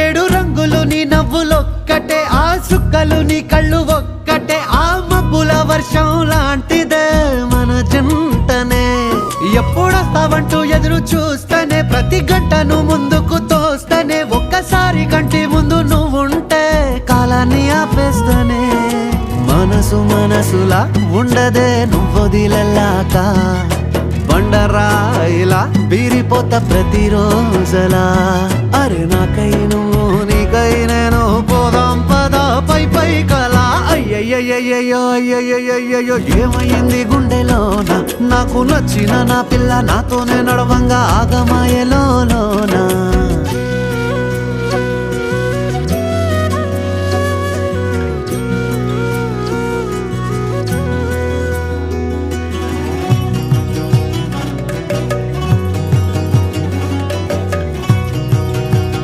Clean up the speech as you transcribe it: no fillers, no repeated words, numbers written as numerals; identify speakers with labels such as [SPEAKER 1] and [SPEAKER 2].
[SPEAKER 1] ఏడు రంగులు నీ నవ్వులొక్కటే, ఆ సుక్కలు నీ కళ్ళు ఒక్కటే, ఆ మబ్బుల వర్షం లాంటిదే మన జంటనే. ఎప్పుడొస్తావంటూ ఎదురు చూస్తేనే, ప్రతి గంటను ముందుకు తోస్తేనే, ఒక్కసారి కంటి ముందు నువ్వుంటే కాలాన్ని ఆపేస్తేనే. మనసులా ఉండదే నువ్వొదిలెళ్ళాక, బండరాయిలా బీరిపోత ప్రతిరోజలా. అరే నాకై నువ్వు నీకై నేను, పోదాం పద పై కలా. అయ్యయ్యయ్యో అయ్యయ్యయ్యో ఏమైంది గుండెలోన, నాకు నచ్చిన నా పిల్ల నాతోనే నడవంగా ఆగమాయలోనా.